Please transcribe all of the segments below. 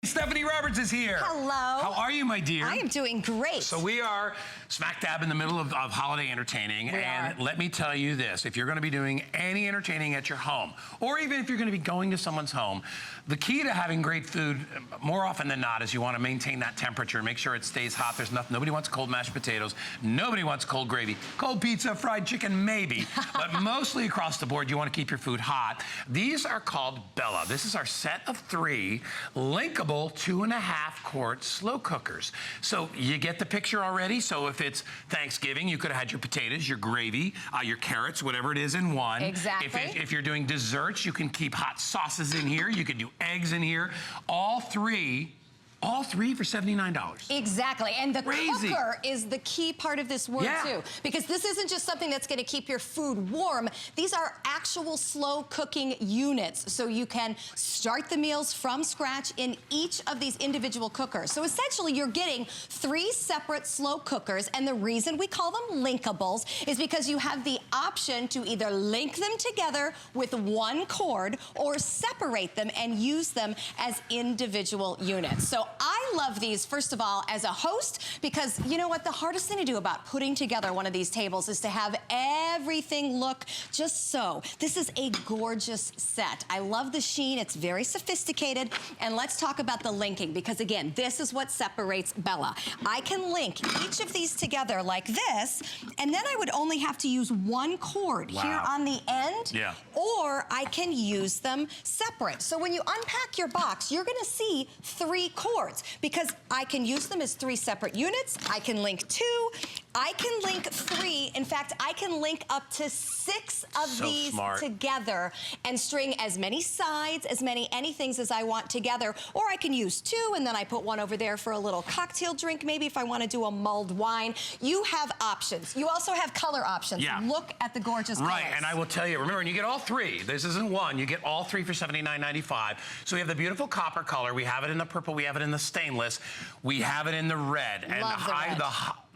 Stephanie Roberts is here. Hello. How are you, my dear? I am doing great. So we are smack dab in the middle of holiday entertaining. Let me tell you this, if you're gonna be doing any entertaining at your home, or even if you're gonna be going to someone's home, the key to having great food, more often than not, is you wanna maintain that temperature, make sure it stays hot. There's nothing, nobody wants cold mashed potatoes, nobody wants cold gravy, cold pizza, fried chicken, maybe, but mostly across the board, you wanna keep your food hot. These are called Bella. This is our set of 3 Linkable 2.5-quart slow cookers. So you get the picture already. So if it's Thanksgiving, you could have had your potatoes, your gravy, your carrots, whatever it is in one. Exactly. If you're doing desserts, you can keep hot sauces in here. You can do eggs in here. All three for $79. Exactly, and the cooker is the key part of this word too, because this isn't just something that's gonna keep your food warm. These are actual slow cooking units, so you can start the meals from scratch in each of these individual cookers. So essentially, you're getting 3 separate slow cookers, and the reason we call them linkables is because you have the option to either link them together with one cord or separate them and use them as individual units. So I love these, first of all, as a host, because you know what? The hardest thing to do about putting together one of these tables is to have everything look just so. This is a gorgeous set. I love the sheen. It's very sophisticated. And let's talk about the linking, because again, this is what separates Bella. I can link each of these together like this, and then I would only have to use one cord here on the end, or I can use them separate. So when you unpack your box, you're gonna see 3 cords, because I can use them as 3 separate units. I can link 2. I can link 3. In fact, I can link up to 6 of these together and string as many sides, as many anythings as I want together. Or I can use 2, and then I put one over there for a little cocktail drink, maybe if I want to do a mulled wine. You have options. You also have color options. Look at the gorgeous colors. And I will tell you, remember, and you get all 3. This isn't one. You get all 3 for $79.95. So we have the beautiful copper color. We have it in the purple. We have it in the stainless. We have it in the red. Love the red.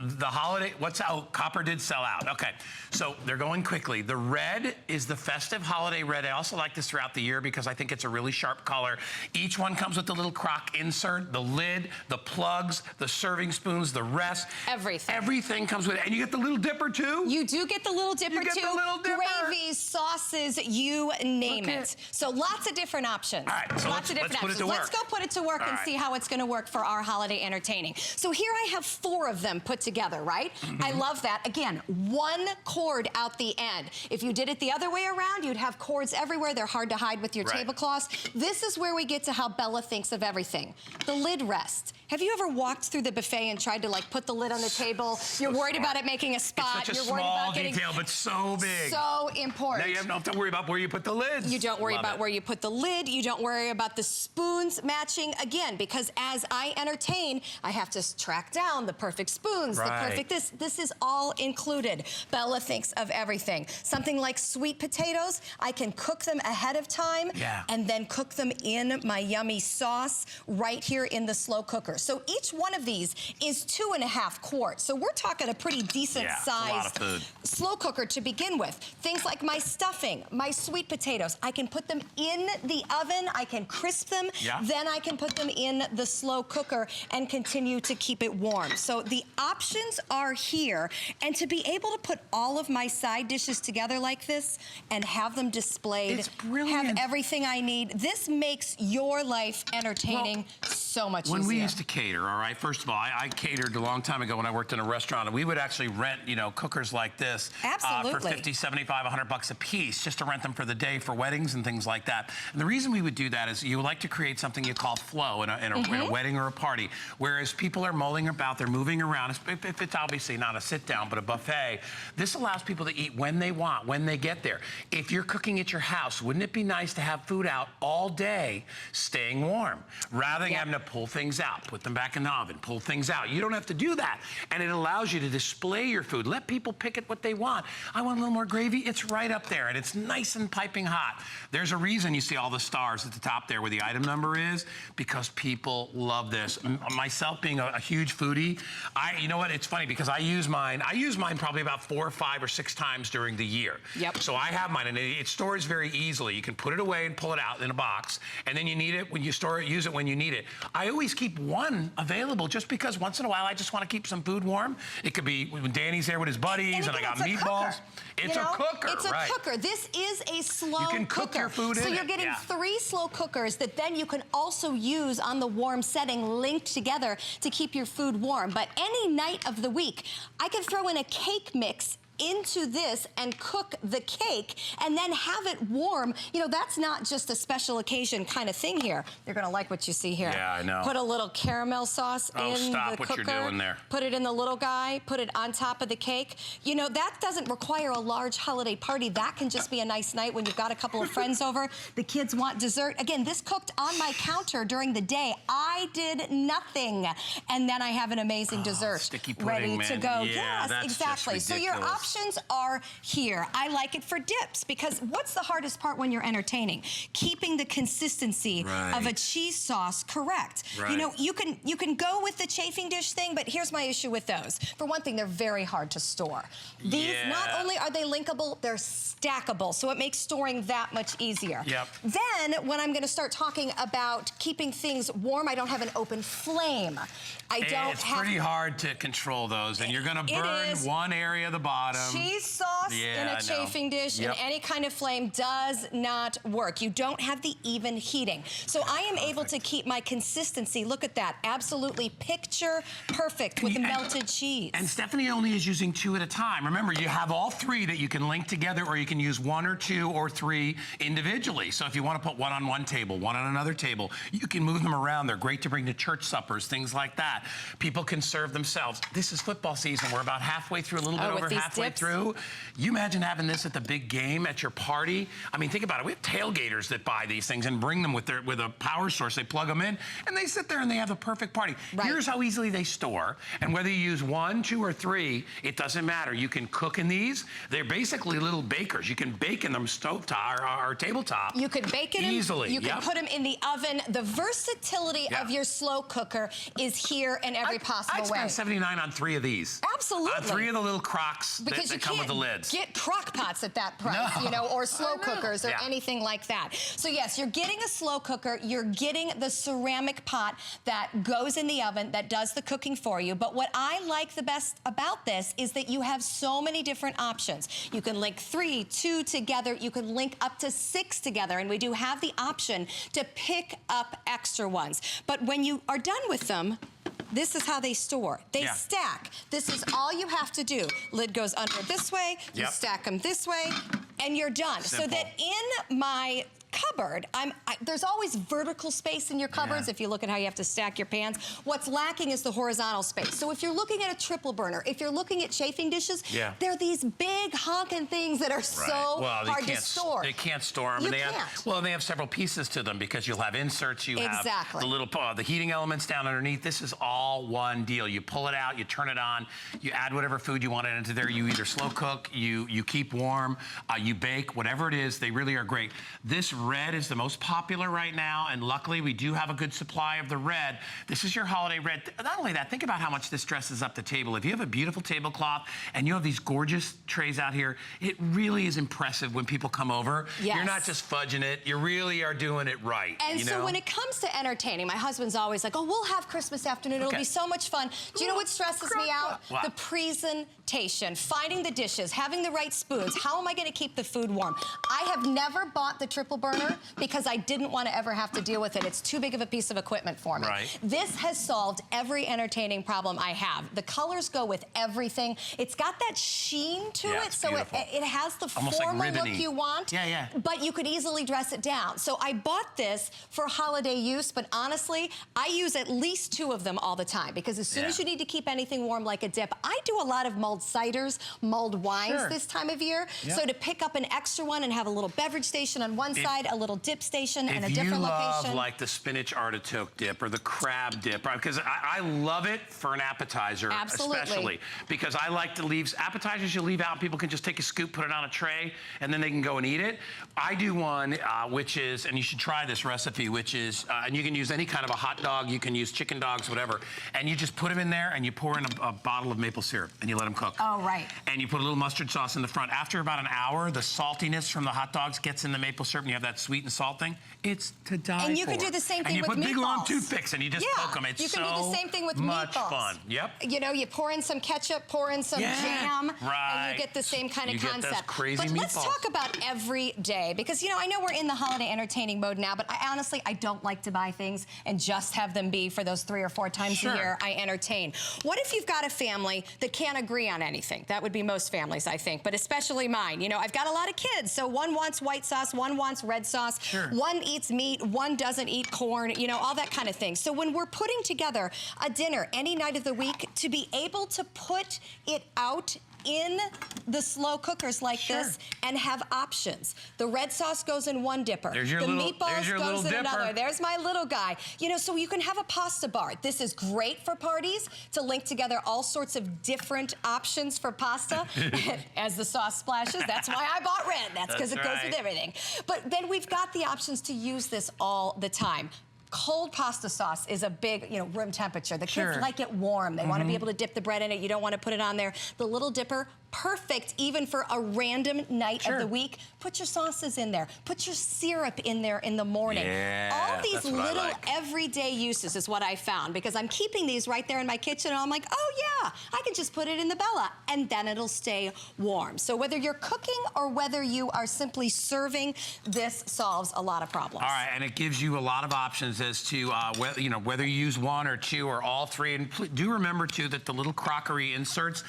The holiday, copper did sell out. Okay, so they're going quickly. The red is the festive holiday red. I also like this throughout the year because I think it's a really sharp color. Each one comes with the little crock insert, the lid, the plugs, the serving spoons, the rest. Everything. Everything comes with it. And you get the little dipper too? You do get the little dipper too. You get the little dipper. Gravies, sauces, you name it. So lots of different options. All right, so let's put it to work. Let's go put it to work and see how it's gonna work for our holiday entertaining. So here I have 4 of them put together, right? I love that. Again, 1 cord out the end. If you did it the other way around, you'd have cords everywhere. They're hard to hide with your tablecloths. This is where we get to how Bella thinks of everything. The lid rest. Have you ever walked through the buffet and tried to like put the lid on the table? You're worried about it making a spot. It's such a small detail, but so big. So important. Now you don't have to worry about where you put the lids. You don't worry about where you put the lid. You don't worry about the spoons matching. Again, because as I entertain, I have to track down the perfect spoons, the perfect this. This is all included. Bella thinks of everything. Something like sweet potatoes, I can cook them ahead of time and then cook them in my yummy sauce right here in the slow cooker. So each one of these is 2.5 quarts. So we're talking a pretty decent sized slow cooker to begin with. Things like my stuffing, my sweet potatoes, I can put them in the oven, I can crisp them, then I can put them in the slow cooker and continue to keep it warm. So the options are here, and to be able to put all of my side dishes together like this and have them displayed, have everything I need, this makes your life entertaining so much easier. When we used to cater, all right, first of all, I catered a long time ago when I worked in a restaurant, and we would actually rent, you know, cookers like this for 50, 75, 100 bucks a piece, just to rent them for the day for weddings and things like that. And the reason we would do that is you like to create something you call flow in a wedding or a party, whereas people are mulling about, they're moving around. If it's obviously not a sit down, but a buffet, this allows people to eat when they want, when they get there. If you're cooking at your house, wouldn't it be nice to have food out all day, staying warm, rather than having to pull things out, put them back in the oven, pull things out. You don't have to do that. And it allows you to display your food. Let people pick it what they want. I want a little more gravy. It's right up there, and it's nice and piping hot. There's a reason you see all the stars at the top there where the item number is, because people love this. Myself being a huge foodie, you know what, it's funny because I use mine probably about 4 or 5 or 6 times during the year. So I have mine, and it stores very easily. You can put it away and pull it out in a box, and then you need it when you store it, use it when you need it. I always keep one available just because once in a while I just want to keep some food warm. It could be when Danny's there with his buddies and I got meatballs. It's a cooker, It's a cooker. This is a slow cooker. You can cook your food in it. So you're getting 3 slow cookers that then you can also use on the warm setting linked together to keep your food warm. But any night of the week, I can throw in a cake mix into this and cook the cake and then have it warm. You know, that's not just a special occasion kind of thing here. You're gonna like what you see here. Yeah, I know. Put a little caramel sauce in the cooker. Stop what you're doing there. Put it in the little guy, put it on top of the cake. You know, that doesn't require a large holiday party. That can just be a nice night when you've got a couple of friends over. The kids want dessert. Again, this cooked on my counter during the day. I did nothing. And then I have an amazing dessert sticky pudding, ready man. to go. Yeah, yes, exactly. So your options are here. I like it for dips because what's the hardest part when you're entertaining? Keeping the consistency of a cheese sauce correct. You know, you can go with the chafing dish thing, but here's my issue with those. For one thing, they're very hard to store. These, not only are they linkable, they're stackable, so it makes storing that much easier. Then, when I'm gonna start talking about keeping things warm, I don't have an open flame. It's pretty hard to control those, and you're gonna burn one area of the bottom. Cheese sauce in a chafing dish in any kind of flame does not work. You don't have the even heating. So I am able to keep my consistency. Look at that, absolutely picture perfect with the melted cheese. And Stephanie only is using 2 at a time. Remember, you have all 3 that you can link together, or you can use 1 or 2 or 3 individually. So if you want to put one on one table, one on another table, you can move them around. They're great to bring to church suppers, things like that. People can serve themselves. This is football season. We're about halfway through, a little bit over halfway through. You imagine having this at the big game at your party? I mean, think about it. We have tailgaters that buy these things and bring them with a power source. They plug them in, and they sit there and they have a perfect party. Here's how easily they store. And whether you use 1, 2, or 3, it doesn't matter. You can cook in these. They're basically little bakers. You can bake in them stovetop or tabletop. You can bake it easily. You can put them in the oven. The versatility of your slow cooker is here in every possible way. I'd spend $79 on 3 of these. Absolutely. On 3 of the little crocks that come with the lids. Get crock pots at that price, you know, or slow cookers or anything like that. So yes, you're getting a slow cooker, you're getting the ceramic pot that goes in the oven, that does the cooking for you. But what I like the best about this is that you have so many different options. You can link 3, 2 together, you can link up to 6 together, and we do have the option to pick up extra ones. But when you are done with them, this is how they store. They stack. This is all you have to do. Lid goes under this way, you stack them this way, and you're done. Simple. So that in my cupboard, there's always vertical space in your cupboards if you look at how you have to stack your pans. What's lacking is the horizontal space. So if you're looking at a triple burner, if you're looking at chafing dishes, they're these big honking things that are so hard to store. They can't store them. They have several pieces to them because you'll have inserts, you have the little the heating elements down underneath. This is all one deal. You pull it out, you turn it on, you add whatever food you want into there. You either slow cook, you keep warm, you bake, whatever it is. They really are great. This red is the most popular right now, and luckily we do have a good supply of the red. This is your holiday red. Not only that, think about how much this dresses up the table. If you have a beautiful tablecloth and you have these gorgeous trays out here, it really is impressive when people come over. You're not just fudging it, you really are doing it right. And so when it comes to entertaining, my husband's always like, oh, we'll have Christmas afternoon, it'll be so much fun. Do you know what stresses me out? What? The presentation, finding the dishes, having the right spoons. How am I gonna keep the food warm? I have never bought the triple burner because I didn't want to ever have to deal with it. It's too big of a piece of equipment for me. This has solved every entertaining problem I have. The colors go with everything. It's got that sheen to it, so it has the formal look you want, but you could easily dress it down. So I bought this for holiday use, but honestly, I use at least 2 of them all the time because as soon as you need to keep anything warm like a dip, I do a lot of mulled ciders, mulled wines this time of year. So to pick up an extra one and have a little beverage station on one side, a little dip station and a different location. If you love like the spinach artichoke dip or the crab dip, because I love it for an appetizer, especially because I like to leave appetizers. You leave out, people can just take a scoop, put it on a tray, and then they can go and eat it. I do one which is, and you should try this recipe, which is, and you can use any kind of a hot dog, you can use chicken dogs, whatever, and you just put them in there and you pour in a bottle of maple syrup and you let them cook. And you put a little mustard sauce in the front. After about an hour, the saltiness from the hot dogs gets in the maple syrup and you have that sweet and salt thing, it's to die for. And you can do the same thing with meatballs. And you put big long toothpicks and you just poke them. It's you can do the same thing with much meatballs. fun. Yep. You know, you pour in some ketchup, pour in some jam, and you get the same kind of concept. Get those crazy but meatballs. Let's talk about every day, because, you know, I know we're in the holiday entertaining mode now, but I don't like to buy things and just have them be for those 3 or 4 times a year I entertain. What if you've got a family that can't agree on anything? That would be most families, I think, but especially mine. You know, I've got a lot of kids, so one wants white sauce, one wants red sauce, one eats meat, one doesn't eat corn, you know, all that kind of thing. So when we're putting together a dinner any night of the week, to be able to put it out in the slow cookers like this and have options. The red sauce goes in one dipper. There's your the meatballs goes in dipper. another. There's my little guy. You know, so you can have a pasta bar. This is great for parties to link together all sorts of different options for pasta as the sauce splashes. That's why I bought red. That's because it goes with everything. But then we've got the options to use this all the time. Cold pasta sauce is a big, you know, room temperature. The kids like it warm. They want to be able to dip the bread in it. You don't want to put it on there. The little dipper, perfect even for a random night of the week. Put your sauces in there. Put your syrup in there in the morning. All these little everyday uses is what I found, because I'm keeping these right there in my kitchen and I'm like, oh yeah, I can just put it in the Bella and then it'll stay warm. So whether you're cooking or whether you are simply serving, this solves a lot of problems. All right, and it gives you a lot of options as to whether, you know, whether you use 1 or 2 or all 3. And do remember too that the little crockery inserts,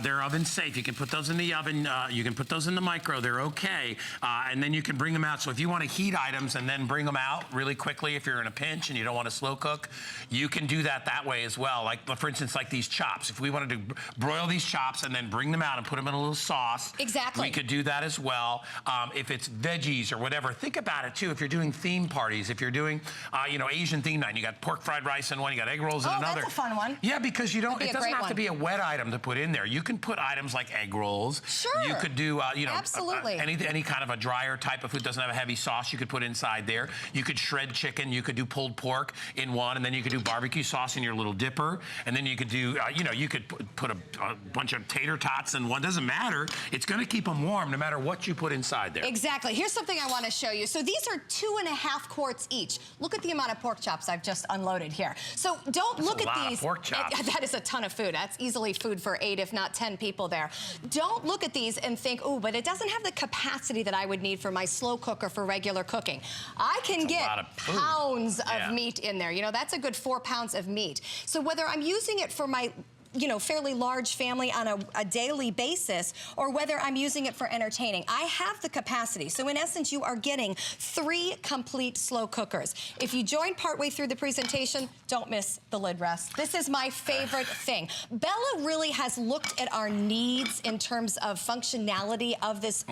they're oven safe. You can put those in the oven. You can put those in the micro. They're okay. And then you can bring them out. So if you want to heat items and then bring them out really quickly, if you're in a pinch and you don't want to slow cook, you can do that way as well. Like, for instance, like these chops. If we wanted to broil these chops and then bring them out and put them in a little sauce, we could do that as well. If it's veggies or whatever, think about it too. If you're doing theme parties, if you're doing, you know, Asian theme night, you got pork fried rice in one, you got egg rolls in another. That's a fun one. Yeah, because you don't. It doesn't have to be a wet item to put in there. You can put items like egg rolls. You could do, you know, any kind of a drier type of food, doesn't have a heavy sauce, you could put inside there. You could shred chicken, you could do pulled pork in one, and then you could do barbecue sauce in your little dipper, and then you could do, you know, you could put a bunch of tater tots in one. Doesn't matter. It's going to keep them warm no matter what you put inside there. Exactly. Here's something I want to show you. So these are 2.5 quarts each. Look at the amount of pork chops I've just unloaded here. So don't look at these. That's a lot of pork chops. That is a ton of food. That's easily food for 8, if not 10 people there. Don't look at these and think, oh, but it doesn't have the capacity that I would need for my slow cooker for regular cooking. I can get pounds of meat in there. You know, that's a good 4 pounds of meat. So whether I'm using it for my, you know, fairly large family on a daily basis, or whether I'm using it for entertaining, I have the capacity. So in essence, you are getting 3 complete slow cookers. If you join partway through the presentation, don't miss the lid rest. This is my favorite thing. Bella really has looked at our needs in terms of functionality of this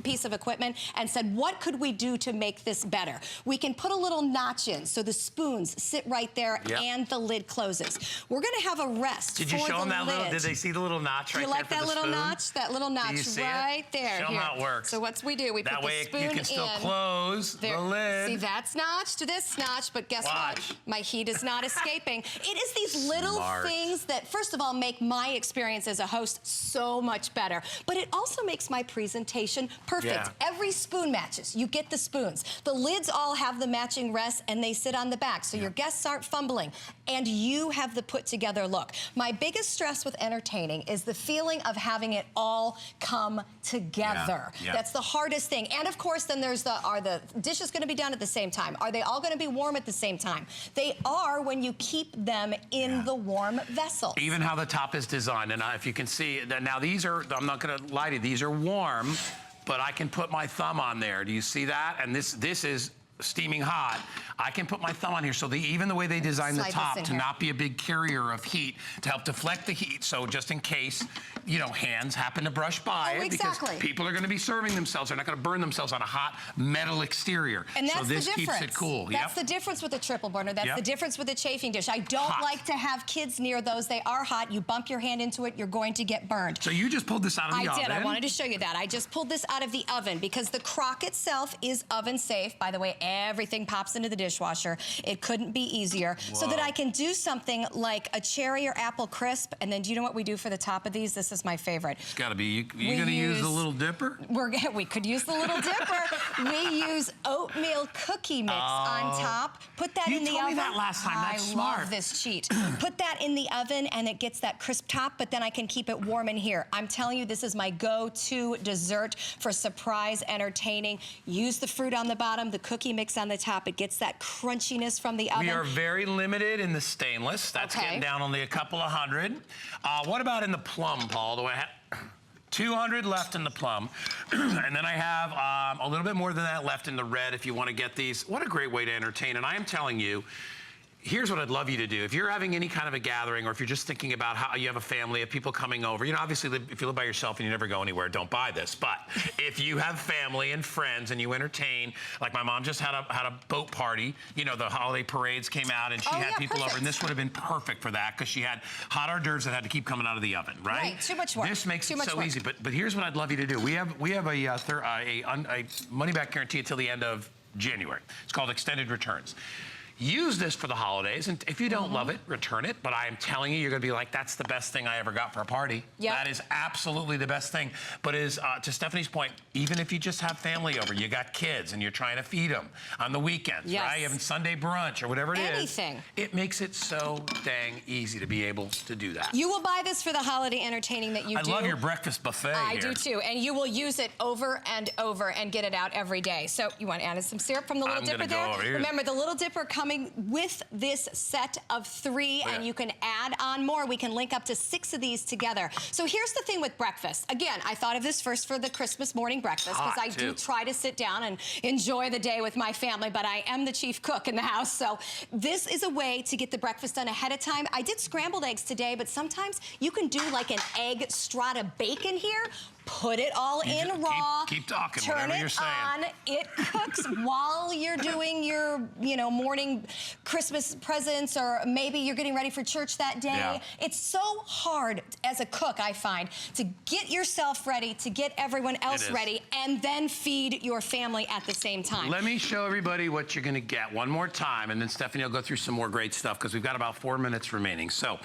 piece of equipment and said, what could we do to make this better? We can put a little notch in so the spoons sit right there and the lid closes. We're gonna have a rest. Did you show them that little, did they see the little notch right there? You like that little notch? That little notch right there. Show them how it works. So what we do, we put the spoon in. You can still close the lid. See, that's notched to this notch, but guess what? My heat is not escaping. It is these little things that, first of all, make my experience as a host so much better, but it also makes my presentation perfect. Every spoon matches. You get the spoons. The lids all have the matching rests, and they sit on the back, so your guests aren't fumbling, and you have the put-together look. My biggest stress with entertaining is the feeling of having it all come together. That's the hardest thing. And of course, then there's are the dishes going to be done at the same time? Are they all going to be warm at the same time? They are when you keep them in the warm vessel. Even how the top is designed. And if you can see, now these are, I'm not going to lie to you, these are warm, but I can put my thumb on there. Do you see that? And this is steaming hot. I can put my thumb on here, so even the way they designed the top to not be a big carrier of heat, to help deflect the heat, so just in case, you know, hands happen to brush by it, because people are going to be serving themselves. They're not going to burn themselves on a hot metal exterior. And that's so this the difference. keeps it cool. That's the difference with the triple burner. That's the difference with the chafing dish. I don't like to have kids near those. They are hot. You bump your hand into it, you're going to get burned. So you just pulled this out of the oven. I did. I wanted to show you that. I just pulled this out of the oven because the crock itself is oven safe. By the way, everything pops into the dishwasher. It couldn't be easier. Whoa. So that I can do something like a cherry or apple crisp. And then do you know what we do for the top of these? This is my favorite. It's gotta be, you gonna use the little dipper? We could use the little dipper. We use oatmeal cookie mix on top. Put that in the oven. You told me that last time. That's smart. I love this cheat. Put that in the oven and it gets that crisp top, but then I can keep it warm in here. I'm telling you, this is my go-to dessert for surprise entertaining. Use the fruit on the bottom, the cookie mix on the top. It gets that crunchiness from the oven. We are very limited in the stainless. That's getting down only a couple of hundred. What about in the plum, Paul? Do I have 200 left in the plum, and then I have a little bit more than that left in the red if you want to get these. What a great way to entertain, and I am telling you, here's what I'd love you to do. If you're having any kind of a gathering, or if you're just thinking about how you have a family of people coming over, you know, obviously if you live by yourself and you never go anywhere, don't buy this. But if you have family and friends and you entertain, like my mom just had a boat party, you know, the holiday parades came out and she had people over, and this would have been perfect for that because she had hot hors d'oeuvres that had to keep coming out of the oven, right? Right, too much work. This makes it so easy. But here's what I'd love you to do. We have a money back guarantee until the end of January. It's called extended returns. Use this for the holidays, and if you don't love it, return it. But I am telling you, you're gonna be like, that's the best thing I ever got for a party. Yep. That is absolutely the best thing. But to Stephanie's point, even if you just have family over, you got kids and you're trying to feed them on the weekends, right? You're having Sunday brunch or whatever it is. It makes it so dang easy to be able to do that. You will buy this for the holiday entertaining that you do. I love your breakfast buffet I do too, and you will use it over and over and get it out every day. So you want to add some syrup from the Little Dipper there? Remember, the Little Dipper coming with this set of 3, and you can add on more. We can link up to 6 of these together. So here's the thing with breakfast. Again, I thought of this first for the Christmas morning breakfast because I do try to sit down and enjoy the day with my family, but I am the chief cook in the house. So this is a way to get the breakfast done ahead of time. I did scrambled eggs today, but sometimes you can do like an egg strata bacon here. Put it all in raw. Keep talking, turn whatever you're saying. On. It cooks while you're doing your, morning Christmas presents, or maybe you're getting ready for church that day. Yeah. It's so hard as a cook, I find, to get yourself ready, to get everyone else ready, and then feed your family at the same time. Let me show everybody what you're gonna get one more time, and then Stephanie will go through some more great stuff because we've got about 4 minutes remaining. So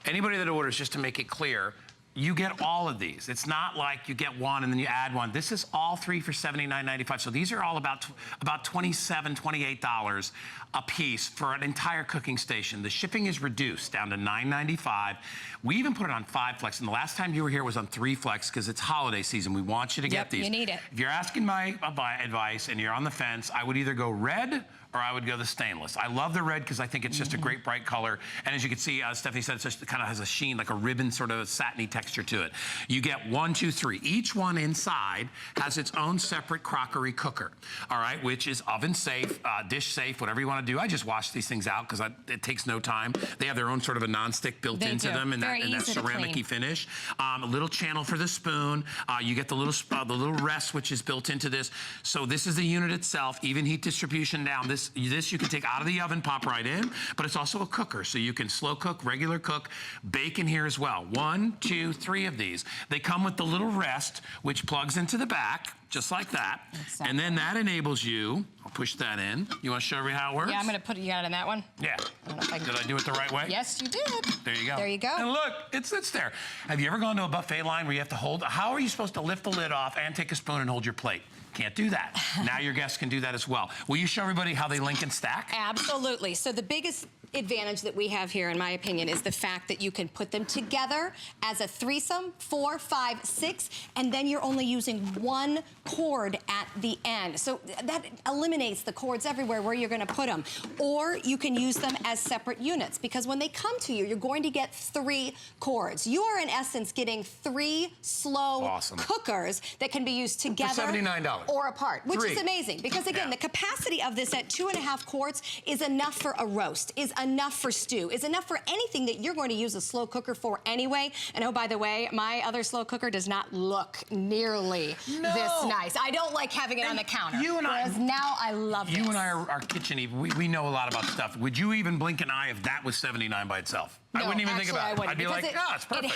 anybody that orders, just to make it clear, you get all of these. It's not like you get one and then you add one. This is all 3 for $79.95. So these are all about $27, $28 a piece for an entire cooking station. The shipping is reduced down to $9.95. We even put it on 5 flex, and the last time you were here was on 3 flex because it's holiday season. We want you to get these. You need it. If you're asking my advice and you're on the fence, I would either go red or I would go the stainless. I love the red because I think it's just a great bright color. And as you can see, Stephanie said, it kind of has a sheen, like a ribbon, sort of a satiny texture to it. You get 1, 2, 3. Each one inside has its own separate crockery cooker, all right, which is oven safe, dish safe, whatever you want to do. I just wash these things out because it takes no time. They have their own sort of a nonstick built into them, and that ceramic-y finish. A little channel for the spoon. You get the little rest, which is built into this. So this is the unit itself, even heat distribution down. This you can take out of the oven, pop right in, but it's also a cooker, so you can slow cook, regular cook, bacon here as well. 1, 2, 3 of these. They come with the little rest, which plugs into the back, just like that. And then that enables you, I'll push that in. You want to show me how it works? Yeah, I'm going to put it in that one. Yeah. Did I do it the right way? Yes, you did. There you go. There you go. And look, it sits there. Have you ever gone to a buffet line where you have to hold, how are you supposed to lift the lid off and take a spoon and hold your plate? Can't do that. Now your guests can do that as well. Will you show everybody how they link and stack? Absolutely. So the biggest advantage that we have here, in my opinion, is the fact that you can put them together as a threesome, 4, 5, 6, and then you're only using 1 cord at the end. So that eliminates the cords everywhere where you're gonna put them. Or you can use them as separate units, because when they come to you, you're going to get 3 cords. You are in essence getting 3 slow cookers that can be used together. For $79. Or apart, which is amazing, because again, the capacity of this at 2.5 quarts is enough for a roast, is enough for stew, is enough for anything that you're going to use a slow cooker for anyway. And oh, by the way, my other slow cooker does not look nearly this nice. I don't like having it on the counter. You and whereas now I love this. You and I are kitchen, we know a lot about stuff. Would you even blink an eye if that was $79 by itself? No, I wouldn't even think about it. I'd be like, oh, it's perfect.